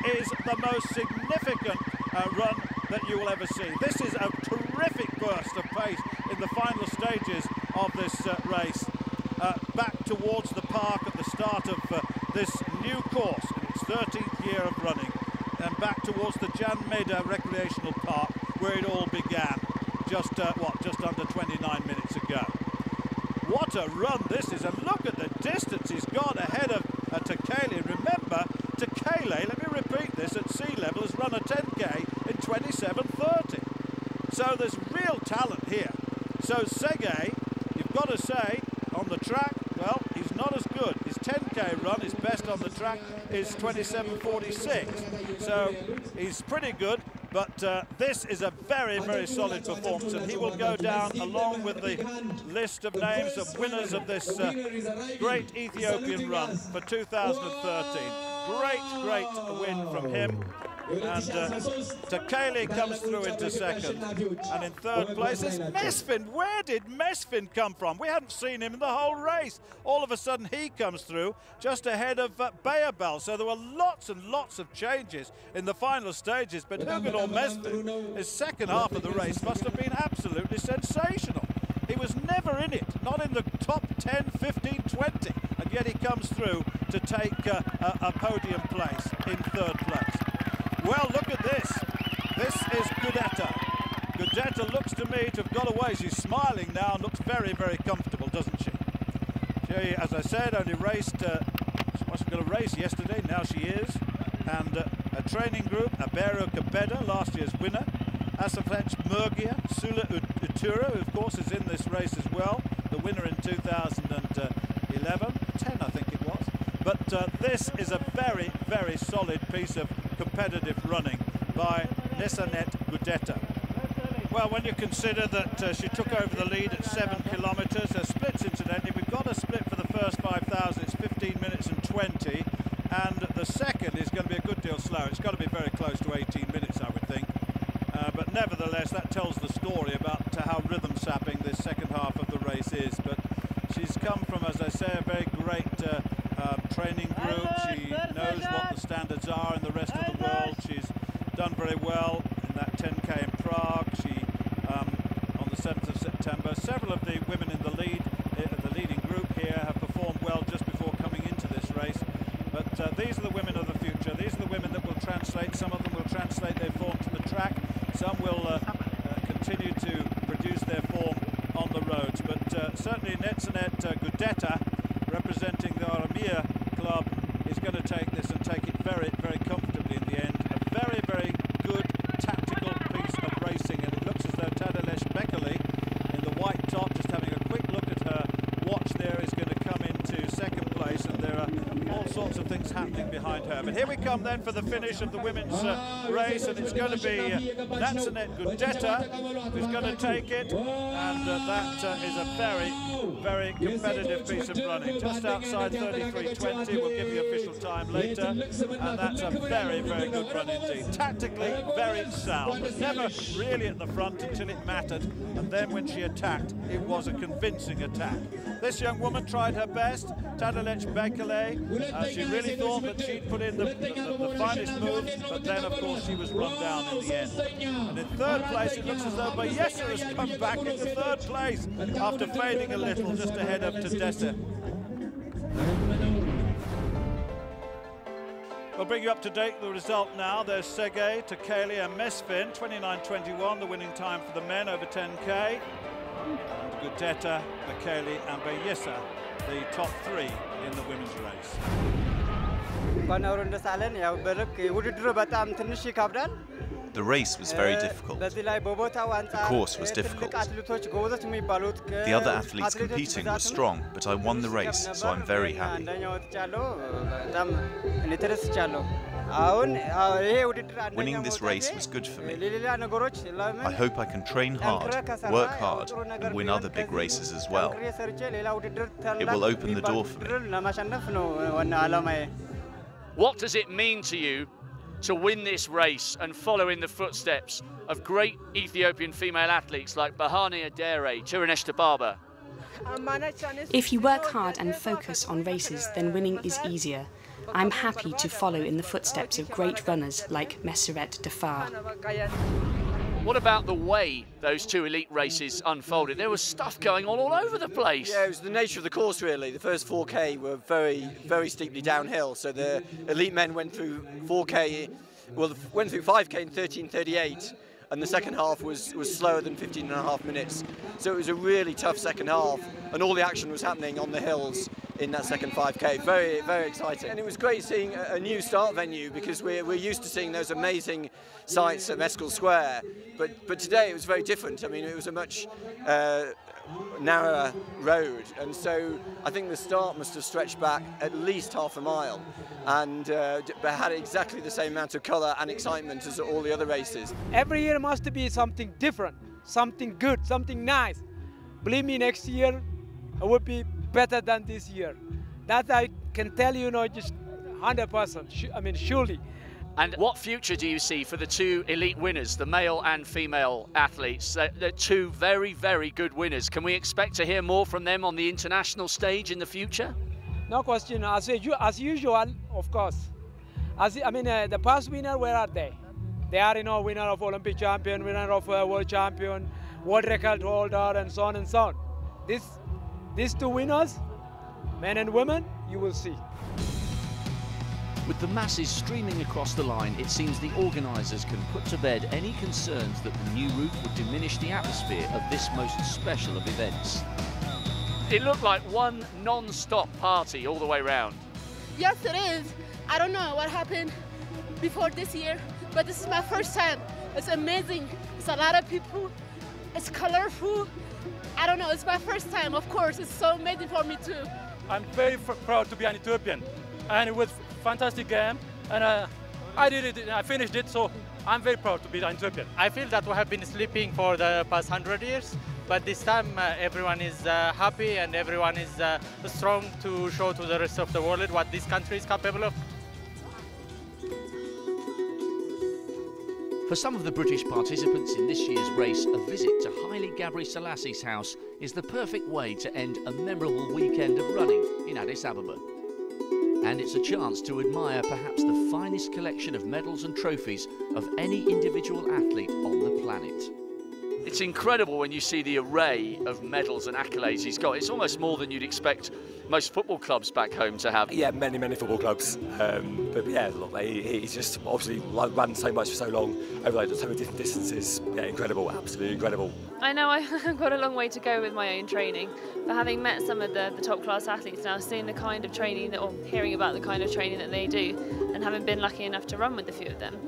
is the most significant run that you will ever see. This is a terrific burst of pace in the final stages of this race. Back towards the park at the start of this new course in its 13th year of running, and back towards the Jan Meda Recreational Park where it all began just under 29 minutes ago. What a run this is, and look at the distance he's got ahead of Tekele. Remember, Tekele, let me repeat this, at sea level has run a 10k in 27:30. So there's real talent here. So Sege, you've got to say, on the track, well, he's not as good. His 10k run, his best on the track, is 27:46. So he's pretty good, but this is a very, very solid performance, and he will go down along with the list of names of winners of this great Ethiopian run for 2013. Great win from him. And Tekele comes through into second, and in third place is Mesfin. Where did Mesfin come from? We hadn't seen him in the whole race. All of a sudden he comes through just ahead of Bayabel. So there were lots and lots of changes in the final stages, but Huguenot Mesfin, his second half of the race must have been absolutely sensational. He was never in it, not in the top 10, 15, 20, and yet he comes through to take a podium place in third place. Well, look at this. This is Gudetta. Gudetta looks to me to have got away. She's smiling now and looks very, very comfortable, doesn't she? She, as I said, only raced, she wasn't going to race yesterday, now she is. And a training group, Abero Kabeda, last year's winner. Asafetch Murgia, Sula Utura, who of course is in this race as well, the winner in 2011, 10 I think it was. But this is a very, very solid piece of competitive running by Nesanet Gudetta. Well, when you consider that she took over the lead at 7 kilometres, her splits incidentally, we've got a split for the first 5,000, it's 15 minutes and 20, and the second is going to be a good deal slower. It's got to be very close to 18 minutes, I would think. But nevertheless, that tells the story about how rhythm sapping this second half of the race is. But she's come from, as I say, a very great training group. She knows what the standards are in the rest of the world. She's done very well in that 10k in Prague. She, on the 7th of September, several of the women in the leading group here have performed well just before coming into this race. But these are the women of the future. These are the women that will translate. Some of them will translate their form to the track. Some will continue to produce their form on the roads. But certainly Netzanet Gudetta, representing the Aramia club, is going to take this and take it very, very comfortably in the end. A very, very good tactical piece of racing, and it looks as though Tadelesh Bekele in the white top, just having a quick look at her watch there, is going to come into second place, and there are all sorts of things happening behind her. But here we come then for the finish of the women's race, and it's going to be Natsanet Gudetta who's going to take it, and that is a very, very competitive piece of running. Just outside 33:20, we'll give you official time later, and that's a very, very good run indeed. Tactically very sound, but never really at the front until it mattered, and then when she attacked, it was a convincing attack. This young woman tried her best, Tadalech Bekele. She really thought that she'd put in the finest move, but then of course she was run down in the end. And in third place, it looks as though Bayesa has come back into third place after fading a little just ahead of Tadesse. We'll bring you up to date with the result now. There's Sege, Tekele and Mesfin, 29:21, the winning time for the men over 10k. And Gudetta, Bekele and Bayesa, the top three in the women's race. The race was very difficult. The course was difficult. The other athletes competing were strong, but I won the race, so I'm very happy. Winning this race was good for me. I hope I can train hard, work hard, and win other big races as well. It will open the door for me. What does it mean to you to win this race and follow in the footsteps of great Ethiopian female athletes like Bahane Adere, Tirunesh Tababa? If you work hard and focus on races, then winning is easier. I'm happy to follow in the footsteps of great runners like Messeret Defar. What about the way those two elite races unfolded? There was stuff going on all over the place. Yeah, it was the nature of the course, really. The first 4K were very, very steeply downhill. So the elite men went through 4K, well, went through 5K in 13:38, and the second half was slower than 15.5 minutes. So it was a really tough second half, and all the action was happening on the hills in that second 5K. Very, very exciting. And it was great seeing a new start venue, because we're used to seeing those amazing sights at Meskel Square, but today it was very different. I mean, it was a much narrower road, and so I think the start must have stretched back at least half a mile, and had exactly the same amount of colour and excitement as all the other races. Every year must be something different, something good, something nice. Believe me, next year it would be better than this year. That I can tell you, just 100%, I mean, surely. And what future do you see for the two elite winners, the male and female athletes? They're two very, very good winners. Can we expect to hear more from them on the international stage in the future? No question. As usual, of course. The past winner, where are they? They are, winner of Olympic champion, winner of world champion, world record holder, and so on and so on. These two winners, men and women, you will see. With the masses streaming across the line, it seems the organisers can put to bed any concerns that the new route would diminish the atmosphere of this most special of events. It looked like one non-stop party all the way round. Yes, it is. I don't know what happened before this year, but this is my first time. It's amazing. It's a lot of people. It's colorful. I don't know, it's my first time, of course. It's so amazing for me too. I'm very proud to be an Ethiopian, and it was a fantastic game, and I did it, and I finished it, so I'm very proud to be an Ethiopian. I feel that we have been sleeping for the past 100 years, but this time everyone is happy and everyone is strong to show to the rest of the world what this country is capable of. For some of the British participants in this year's race, a visit to Haile Gebrselassie house is the perfect way to end a memorable weekend of running in Addis Ababa. And it's a chance to admire perhaps the finest collection of medals and trophies of any individual athlete on the planet. It's incredible when you see the array of medals and accolades he's got. It's almost more than you'd expect most football clubs back home to have. Yeah, many football clubs. But yeah, look, he's just obviously run so much for so long, over so many different distances. Yeah, incredible, absolutely incredible. I know I've got a long way to go with my own training, but having met some of the top class athletes now, seeing the kind of training or hearing about the kind of training that they do, and having been lucky enough to run with a few of them,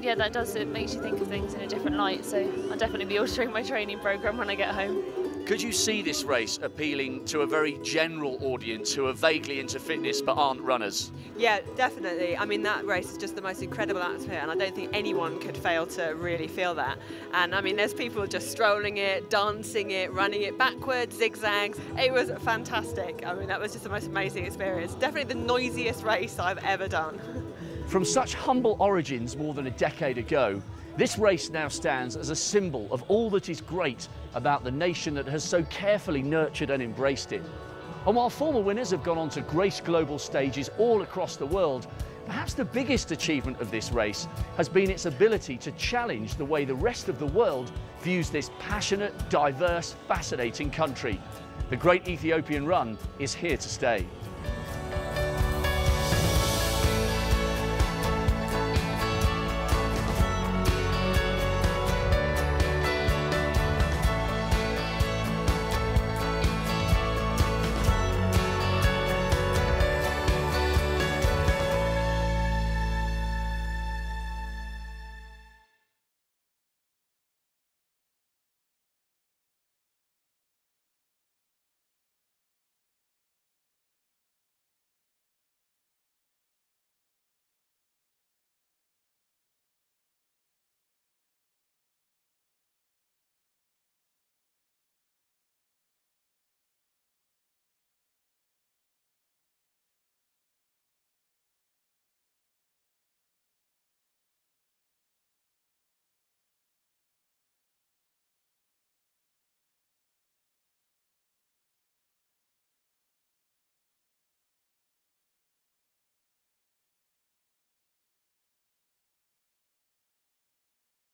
yeah, it makes you think of things in a different light. So I'll definitely be altering my training program when I get home. Could you see this race appealing to a very general audience who are vaguely into fitness but aren't runners? Yeah, definitely. I mean, that race is just the most incredible atmosphere, and I don't think anyone could fail to really feel that. And I mean, there's people just strolling it, dancing it, running it backwards, zigzags. It was fantastic. I mean, that was just the most amazing experience. Definitely the noisiest race I've ever done. From such humble origins more than a decade ago, this race now stands as a symbol of all that is great about the nation that has so carefully nurtured and embraced it. And while former winners have gone on to grace global stages all across the world, perhaps the biggest achievement of this race has been its ability to challenge the way the rest of the world views this passionate, diverse, fascinating country. The Great Ethiopian Run is here to stay.